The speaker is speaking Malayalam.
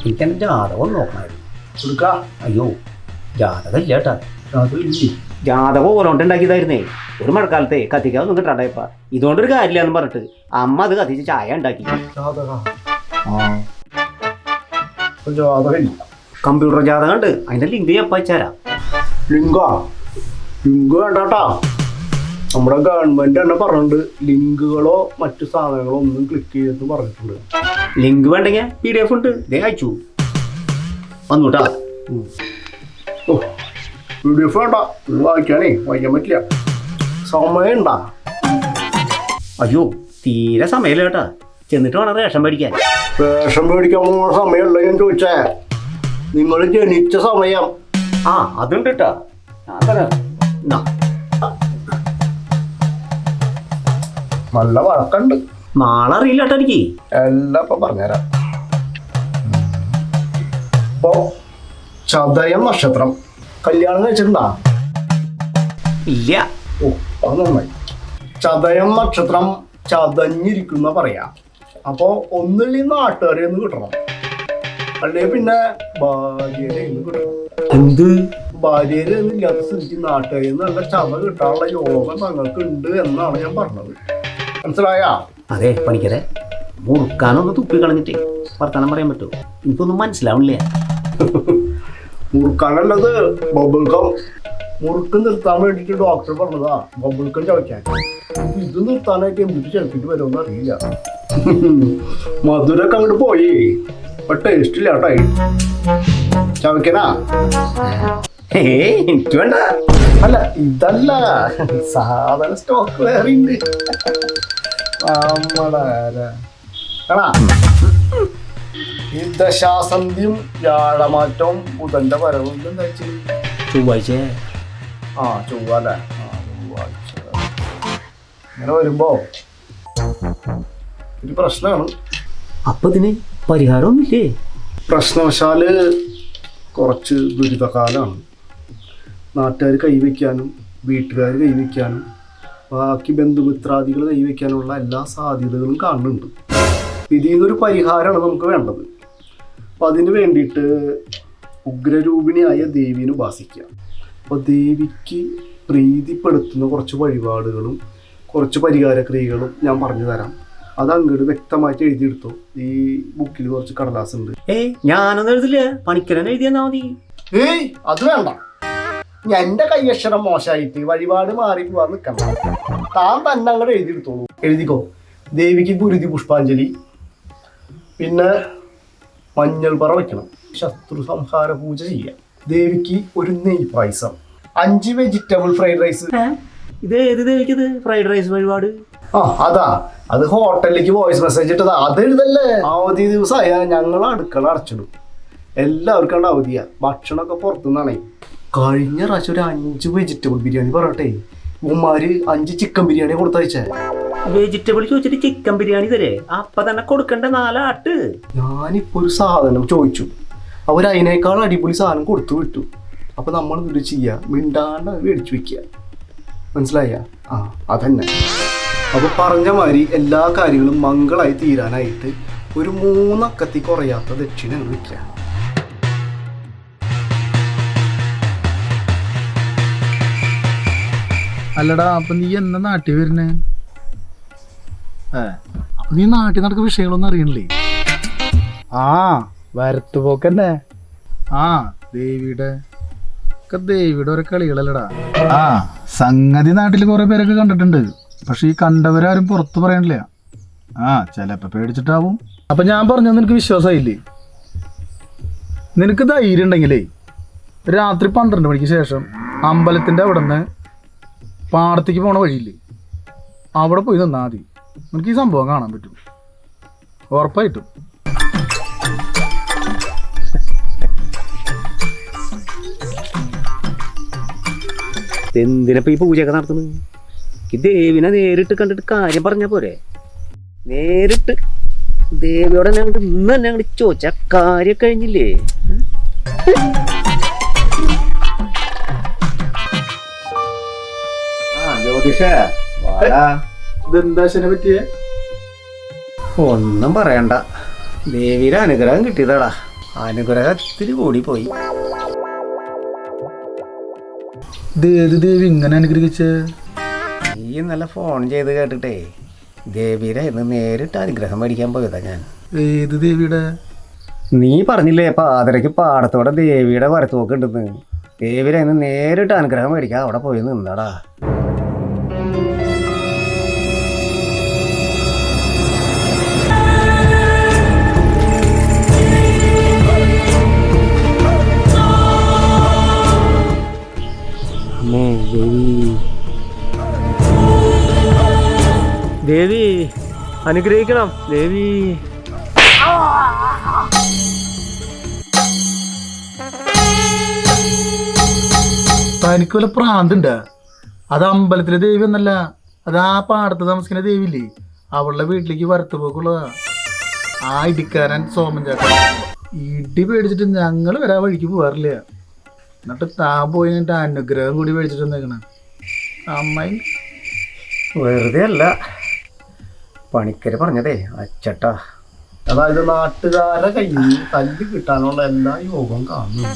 എനിക്കെന്റെ ജാതകം നോക്കണമായിരുന്നു. അയ്യോ ജാതകം ഇല്ല കേട്ടാ. ജാതകം ഓരോണ്ടുണ്ടാക്കിയതായിരുന്നേ. ഒരു മഴക്കാലത്തെ കത്തിക്കാതൊന്നും കിട്ടാണ്ടായപ്പ ഇതുകൊണ്ടൊരു കാര്യമില്ലാന്ന് പറഞ്ഞിട്ട് അമ്മ അത് കത്തിച്ച് ചായ ഉണ്ടാക്കി. കമ്പ്യൂട്ടർ ജാതകം ഉണ്ട്, അതിന്റെ ലിങ്ക് ഞാൻ അയച്ചുതരാം. ലിങ്ക് വേണ്ടാട്ടാ. നമ്മുടെ ഗവൺമെന്റ് തന്നെ പറഞ്ഞിട്ടുണ്ട് ലിങ്കുകളോ മറ്റു സാധനങ്ങളോ ഒന്നും ക്ലിക്ക് ചെയ്തെന്ന് പറഞ്ഞിട്ടുണ്ട്. ലിങ്ക് വേണ്ടെങ്കിൽ PDF ഉണ്ട്, ഇതേ അയച്ചു വന്നൂട്ടാ. PDF വേണ്ട, വായിക്കാൻ പറ്റില്ല. സമയം ഉണ്ടാ? അയ്യോ തീരെ സമയമില്ല കേട്ടാ. ചെന്നിട്ട് വേണം റേഷൻ മേടിക്കാൻ. റേഷൻ മേടിക്കാൻ പോകുന്ന സമയമല്ല ഞാൻ ചോദിച്ചേ, നിങ്ങൾ ജനിച്ച സമയം. അതുണ്ട് കേട്ടാ. നല്ല വഴക്കുണ്ട്. നാളെ അറിയില്ല കേട്ടോ എനിക്ക്. എല്ലാം ഇപ്പൊ പറഞ്ഞുതരാം. ഇപ്പോ ചതയം നക്ഷത്രം കല്യാണം കഴിച്ചിട്ടുണ്ടാ? ഇല്ല. അത് നന്നായി. ചതയം നക്ഷത്രം ചതഞ്ഞിരിക്കുന്ന പറയാ. അപ്പൊ ഒന്നുമില്ല നാട്ടുകാരെ ഒന്ന് കിട്ടണം, അല്ലെ പിന്നെ ഭാര്യരെ ഒന്ന് കിട്ടണം. എന്ത് ഭാര്യരെ ഇല്ലാത്ത സ്ഥിതിക്ക് നാട്ടുകാരിൽ നിന്ന് നല്ല ചത കിട്ടാനുള്ള യോഗം തങ്ങൾക്ക് ഉണ്ട് എന്നാണ് ഞാൻ പറഞ്ഞത്. മനസ്സിലായാ? അതെ പണിക്കരെ, മുറുക്കാനൊന്ന് തുപ്പി കളഞ്ഞിട്ടേ വർത്താനം പറയാൻ പറ്റുമോ? എനിക്കൊന്നും മനസ്സിലാവണില്ല. മുറുക്കാനുള്ളത് ബബിൾക്കം. മുറുക്ക് നിർത്താൻ വേണ്ടിട്ട് ഡോക്ടർ പറഞ്ഞതാ ബബിൾക്കം ചവയ്ക്കാൻ. ഇത് നിർത്താനായിട്ട് എന്തിട്ട് ചെറുപ്പിട്ട് വരുമെന്ന് അറിയില്ല. മധുരൊക്കെ അങ്ങോട്ട് പോയി, ഇപ്പൊ ടേസ്റ്റ് ഇല്ല കേട്ടോ. ചവയ്ക്കനാ? എനിക്ക് വേണ്ട. അല്ല ഇതല്ല, സാധന സ്റ്റോക്ക് വേറെ ഉണ്ട്. ഈ ദശാസന്ധിയും വ്യാഴമാറ്റവും ബുധന്റെ വരവും ചൊവ്വാഴ്ച. ചൊവ്വ അല്ലേ? ചൊവ്വാഴ്ച ഇങ്ങനെ വരുമ്പോ ഒരു പ്രശ്നമാണ്. അപ്പൊ ഇതിന് പരിഹാരമൊന്നുമില്ലേ? പ്രശ്നവശാല് കുറച്ച് ദുരിതകാലമാണ്. നാട്ടുകാർ കൈവയ്ക്കാനും വീട്ടുകാർ കൈവയ്ക്കാനും ബാക്കി ബന്ധുമിത്രാദികൾ കൈവയ്ക്കാനുള്ള എല്ലാ സാധ്യതകളും കാണുന്നുണ്ട്. ഇതിൽ നിന്നൊരു പരിഹാരമാണ് നമുക്ക് വേണ്ടത്. അപ്പം അതിന് വേണ്ടിയിട്ട് ഉഗ്രരൂപിണിയായ ദേവീനെ ഉപാസിക്കുക. അപ്പോൾ ദേവിക്ക് പ്രീതിപ്പെടുത്തുന്ന കുറച്ച് വഴിപാടുകളും കുറച്ച് പരിഹാരക്രിയകളും ഞാൻ പറഞ്ഞു തരാം. അത് അങ്ങോട്ട് വ്യക്തമായിട്ട് എഴുതിയെടുത്തോ. ഈ ബുക്കിൽ കുറച്ച് കടലാസ് ഉണ്ട്. ഞാനൊന്നും എഴുതില്ല, പണിക്കരൻ എഴുതിയെന്നാ മതി. അത് വേണ്ട. എന്റെ കൈയക്ഷരം മോശമായിട്ട് വഴിപാട് മാറി പോവാൻ നിൽക്കണം. താൻ തന്നെ അങ്ങോട്ട് എഴുതിയെടുത്തോളൂ. എഴുതിക്കോ. ദേവിക്ക് ഗുരുതി പുഷ്പാഞ്ജലി, പിന്നെ മഞ്ഞൾ പറ വയ്ക്കണം, ശത്രു സംഹാര പൂജ ചെയ്യാം, ദേവിക്ക് ഒരു നെയ് പായസം, 5 വെജിറ്റബിൾ ഫ്രൈഡ് റൈസ്. ഇത് ഏത് ദേവിക്കത് ഫ്രൈഡ് റൈസ് വഴിപാട്? അതാ, അത് ഹോട്ടലിലേക്ക് വോയിസ് മെസ്സേജ് ഇട്ടതാ. അത് എഴുതല്ലേ. അവധി ദിവസമായ ഞങ്ങൾ അടുക്കള അടച്ചിടും. എല്ലാവർക്കും അവധിയാ. ഭക്ഷണമൊക്കെ പുറത്തുനിന്നാണേ. കഴിഞ്ഞ പ്രാവശ്യം ഒരു 5 വെജിറ്റബിൾ ബിരിയാണി പറയട്ടെ, ഉമ്മാര് 5 ചിക്കൻ ബിരിയാണി കൊടുത്തയച്ചേ. വെജിറ്റബിൾ ചോദിച്ചിട്ട് ചിക്കൻ ബിരിയാണി തരേ? അപ്പൊ തന്നെ കൊടുക്കണ്ട 4 ആട്ട്. ഞാനിപ്പോ ഒരു സാധനം ചോദിച്ചു, അവർ അതിനേക്കാൾ അടിപൊളി സാധനം കൊടുത്തു വിട്ടു. അപ്പൊ നമ്മൾ ഇത് ചെയ്യാ, മിണ്ടാണ്ട് മേടിച്ചു വെക്കുക. മനസ്സിലായ? അതന്നെ. അപ്പൊ പറഞ്ഞ മാതിരി എല്ലാ കാര്യങ്ങളും മംഗളായി തീരാനായിട്ട് ഒരു 3 അക്കത്തി കുറയാത്ത ദക്ഷിണ വെക്കുക. അല്ലടാ, അപ്പൊ നീ എന്നാ നാട്ടിൽ വരുന്നേ? അപ്പൊ നീ നാട്ടിൽ നടക്കുന്ന വിഷയങ്ങളൊന്നും അറിയണില്ലേ? വരത്തുപോക്കന്നെ. ദേവിയുടെ ഓരോ കളികളല്ലടാ. സംഗതി നാട്ടിൽ കുറെ പേരൊക്കെ കണ്ടിട്ടുണ്ട്. പക്ഷെ ഈ കണ്ടവരാരും പുറത്ത് പറയണില്ല. ചിലപ്പോ പേടിച്ചിട്ടാവും. അപ്പൊ ഞാൻ പറഞ്ഞത് നിനക്ക് വിശ്വാസമായില്ലേ? നിനക്ക് ധൈര്യം ഉണ്ടെങ്കിലേ രാത്രി 12 മണിക്ക് ശേഷം അമ്പലത്തിന്റെ അവിടെ നിന്ന് പാടത്തേക്ക് പോണ വഴിയില്ലേ, അവിടെ പോയി നിന്നാ മതി. നിനക്ക് ഈ സംഭവം കാണാൻ പറ്റും, ഉറപ്പായിട്ടും. എന്തിനപ്പോ ഈ പൂജയൊക്കെ നടത്തുന്നത്? ഈ ദേവിനെ നേരിട്ട് കണ്ടിട്ട് കാര്യം പറഞ്ഞ പോരെ? നേരിട്ട് ദേവിയോടെ ഇന്ന് തന്നെ അങ്ങോട്ട് ചോദിച്ച കാര്യം കഴിഞ്ഞില്ലേ? ഇതെന്താ പറ്റിയേ? ഒന്നും പറയണ്ട. ദേവിയുടെ അനുഗ്രഹം കിട്ടിയതാടാ. അനുഗ്രഹം ഇത്തിരി കൂടി പോയി. ഏത് ദേവി ഇങ്ങനെ അനുഗ്രഹിച്ച്? നീ ഇന്നലെ ഫോൺ ചെയ്ത് കേട്ടിട്ടേ ദേവിയുടെ ഇന്ന് നേരിട്ട് അനുഗ്രഹം മേടിക്കാൻ പോയതാ ഞാൻ. ഏത് ദേവിയുടെ? നീ പറഞ്ഞില്ലേ പാതിരയ്ക്ക് പാടത്തോടെ ദേവിയുടെ വരത്തോക്ക് ഉണ്ടെന്ന്. ദേവിയുടെ ഇന്ന് നേരിട്ട് അനുഗ്രഹം മേടിക്കാൻ അവിടെ പോയി നിന്നടാ. ദേവി അനുഗ്രഹിക്കണം ദേവി. തനിക്ക് വല്ല പ്രാന്തുണ്ട്? അത് അമ്പലത്തിലെ ദേവി എന്നല്ല, അത് ആ പാടത്ത് താമസിക്കുന്ന ദേവിയില്ലേ, അവളുടെ വീട്ടിലേക്ക് വരത്തു പോക്കുള്ളതാ. ആ ഇടിക്കാരൻ സോമൻ ചേട്ടൻ ഇടി പേടിച്ചിട്ട് ഞങ്ങൾ വരാ വഴിക്ക് പോകാറില്ല. എന്നിട്ട് താൻ പോയി എന്നിട്ട് അനുഗ്രഹം കൂടി മേടിച്ചിട്ട് വന്നേക്കണ അമ്മായി. വെറുതെ അല്ല, പണിക്കര് പറഞ്ഞതേ അച്ചട്ടാ. അതായത് നാട്ടുകാരെ കയ്യിൽ നിന്ന് തല്ല് കിട്ടാനുള്ള എല്ലാ യോഗം കാണുന്നു.